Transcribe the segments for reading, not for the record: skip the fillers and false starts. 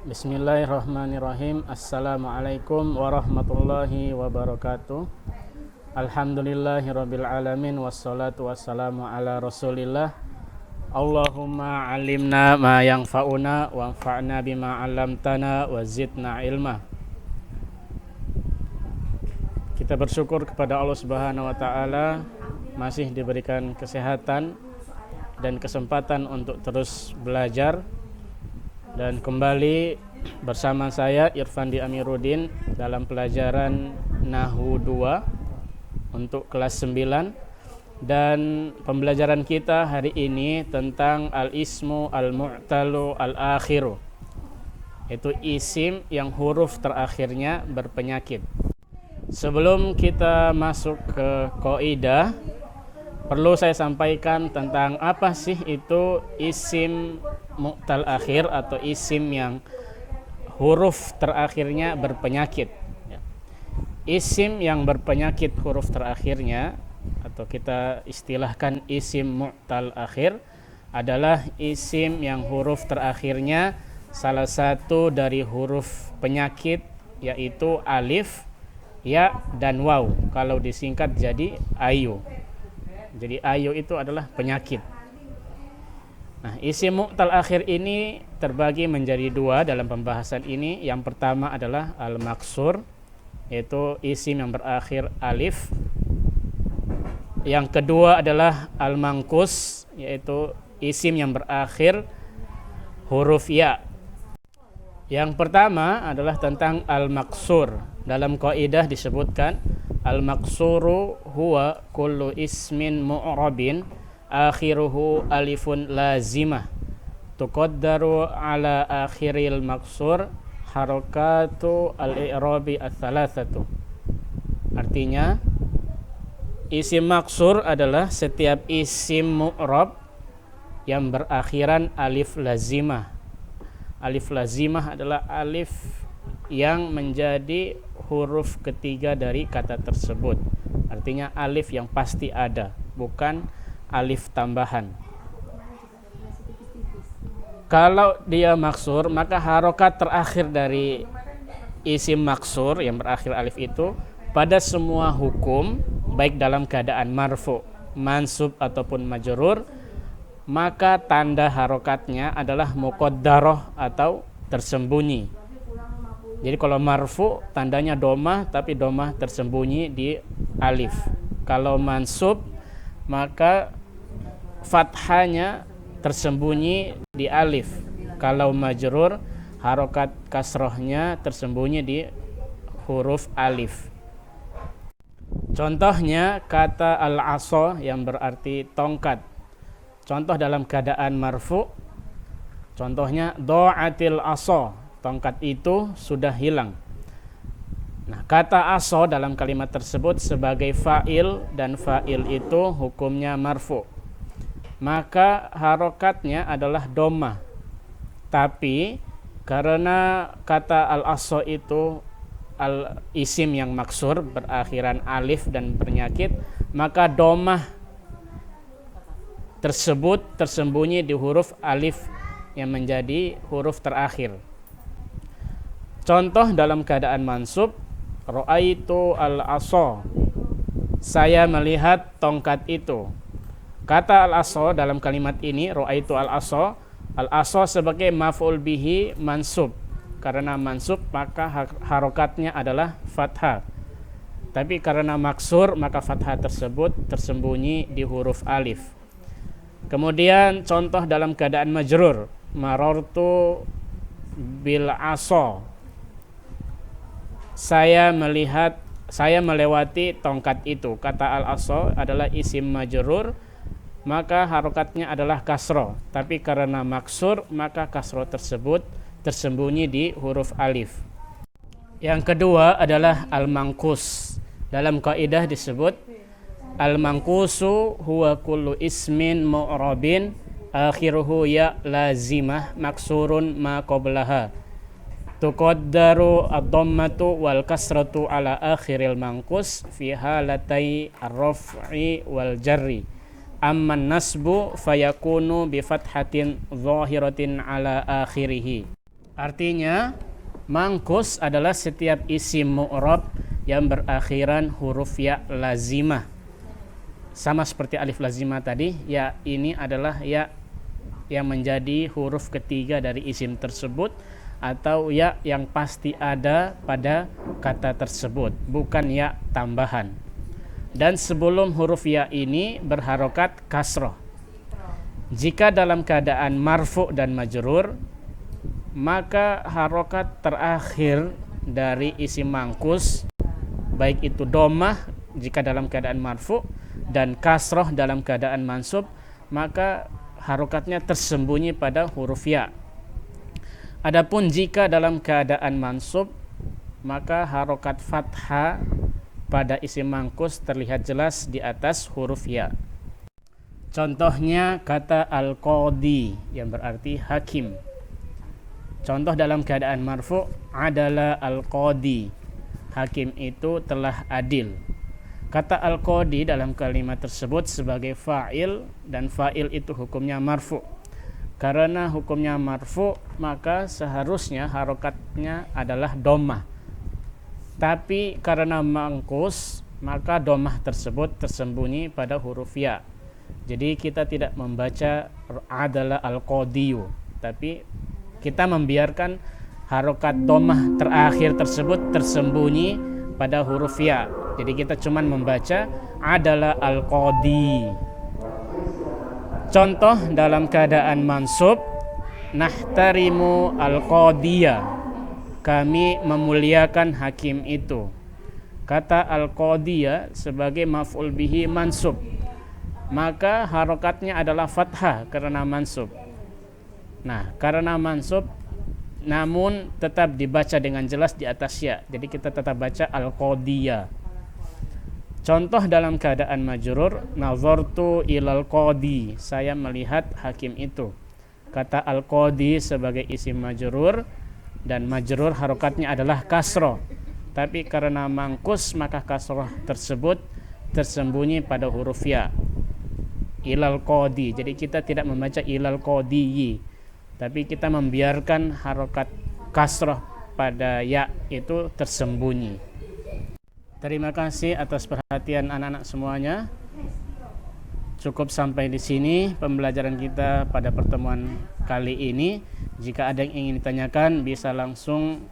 Bismillahirrahmanirrahim. Assalamualaikum warahmatullahi wabarakatuh. Alhamdulillahirabbil alamin wassalatu wassalamu ala Rasulillah. Allahumma alimna ma yanfa'una wanfa'na bima 'allamtana wa zidna ilma. Kita bersyukur kepada Allah Subhanahu wa taala masih diberikan kesehatan dan kesempatan untuk terus belajar. Dan kembali bersama saya Irfandi Amiruddin dalam pelajaran Nahwu 2 untuk kelas 9. Dan pembelajaran kita hari ini tentang al-ismu al-mu'talu al-akhiru, yaitu isim yang huruf terakhirnya berpenyakit. Sebelum kita masuk ke kaidah, perlu saya sampaikan tentang apa sih itu isim mu'tal akhir atau isim yang huruf terakhirnya berpenyakit. Isim yang berpenyakit huruf terakhirnya atau kita istilahkan isim mu'tal akhir adalah isim yang huruf terakhirnya salah satu dari huruf penyakit, yaitu alif, ya, dan waw. Kalau disingkat jadi ayu. Jadi ayu itu adalah penyakit. Nah, isim mu'tal akhir ini terbagi menjadi dua dalam pembahasan ini. Yang pertama adalah al-maksur, yaitu isim yang berakhir alif. Yang kedua adalah al-mangkus, yaitu isim yang berakhir huruf ya. Yang pertama adalah tentang al-maksur. Dalam kaidah disebutkan al-maksuru huwa kullu ismin mu'rabin akhiruhu alifun lazimah tuqaddaru ala akhiril maksur harakatu al-i'rabi ats-tsalatsatu. Artinya, isim maksur adalah setiap isim mu'rab yang berakhiran alif lazimah. Alif lazimah adalah alif yang menjadi huruf ketiga dari kata tersebut. Artinya alif yang pasti ada, bukan alif tambahan. Kalau dia maksur, maka harokat terakhir dari isim maksur yang berakhir alif itu pada semua hukum, baik dalam keadaan marfu, mansub ataupun majrur, maka tanda harokatnya adalah muqaddarah atau tersembunyi. Jadi kalau marfu tandanya domah, tapi domah tersembunyi di alif. Kalau mansub maka fathahnya tersembunyi di alif. Kalau majrur, harokat kasrohnya tersembunyi di huruf alif. Contohnya kata al-asa yang berarti tongkat. Contoh dalam keadaan marfu, contohnya do'atil asa, tongkat itu sudah hilang. Nah, kata asa dalam kalimat tersebut sebagai fa'il, dan fa'il itu hukumnya marfu. Maka harokatnya adalah dhammah. Tapi karena kata al-asa itu isim yang maksur berakhiran alif dan berpenyakit, maka dhammah tersebut tersembunyi di huruf alif yang menjadi huruf terakhir. Contoh dalam keadaan mansub, ra'aitu al-asa, saya melihat tongkat itu. Kata al-asa dalam kalimat ini, ra'aitu al-asa sebagai maf'ul bihi mansub. Karena mansub maka harokatnya adalah fathah. Tapi karena maksur maka fathah tersebut tersembunyi di huruf alif. Kemudian contoh dalam keadaan majrur, marartu bil asa, saya melewati tongkat itu. Kata al-asa adalah isim majrur, maka harokatnya adalah kasroh. Tapi karena maksur maka kasroh tersebut tersembunyi di huruf alif. Yang kedua adalah al-mangkus. Dalam kaidah disebut al-mangkusu huwa kullu ismin mu'rabin akhiruhu ya lazimah maksurun ma qablaha tuqaddaru ad-dhammatu wal kasratu ala akhiril mangkus fi halatai ar-raf'i wal jarri. Amman nasbu fayakunu bi fathatin zahiratin ala akhirih. Artinya mangkus adalah setiap isim mu'rab yang berakhiran huruf ya lazimah. Sama seperti alif lazimah tadi, ya ini adalah ya yang menjadi huruf ketiga dari isim tersebut, atau ya yang pasti ada pada kata tersebut, bukan ya tambahan. Dan sebelum huruf ya ini berharokat kasroh. Jika dalam keadaan marfu dan majrur, maka harokat terakhir dari isim mangkus, baik itu domah jika dalam keadaan marfu dan kasroh dalam keadaan mansub, maka harokatnya tersembunyi pada huruf ya. Adapun jika dalam keadaan mansub, maka harokat fathah pada isim mangkus terlihat jelas di atas huruf ya. Contohnya kata al-qadi yang berarti hakim. Contoh dalam keadaan marfu adalah al-qadi, hakim itu telah adil. Kata al-qadi dalam kalimat tersebut sebagai fa'il, dan fa'il itu hukumnya marfu. Karena hukumnya marfu, maka seharusnya harokatnya adalah domah. Tapi karena mangkus, maka domah tersebut tersembunyi pada huruf ya. Jadi kita tidak membaca adalah al-qadiyu, tapi kita membiarkan harokat domah terakhir tersebut tersembunyi pada huruf ya. Jadi kita cuman membaca adalah al-qadi. Contoh dalam keadaan mansub, nahtarimu al-qadiyah, kami memuliakan hakim itu. Kata al-qadiyah sebagai maf'ul bihi mansub, maka harokatnya adalah fathah karena mansub. Nah, karena mansub namun tetap dibaca dengan jelas di atas ya, jadi kita tetap baca al-qadiyah. Contoh dalam keadaan majrur, nazartu ilal qadi, saya melihat hakim itu. Kata al-qadi sebagai isim majrur, dan majrur harokatnya adalah kasroh, tapi karena mangkus maka kasroh tersebut tersembunyi pada huruf ya, ilal qadi. Jadi kita tidak membaca ilal qadiyi, tapi kita membiarkan harokat kasroh pada ya itu tersembunyi. Terima kasih atas perhatian anak-anak semuanya. Cukup sampai di sini pembelajaran kita pada pertemuan kali ini. Jika ada yang ingin ditanyakan, bisa langsung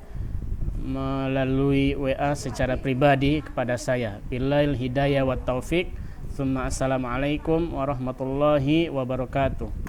melalui WA secara pribadi kepada saya. Billail hidayah wa taufik. Assalamualaikum warahmatullahi wabarakatuh.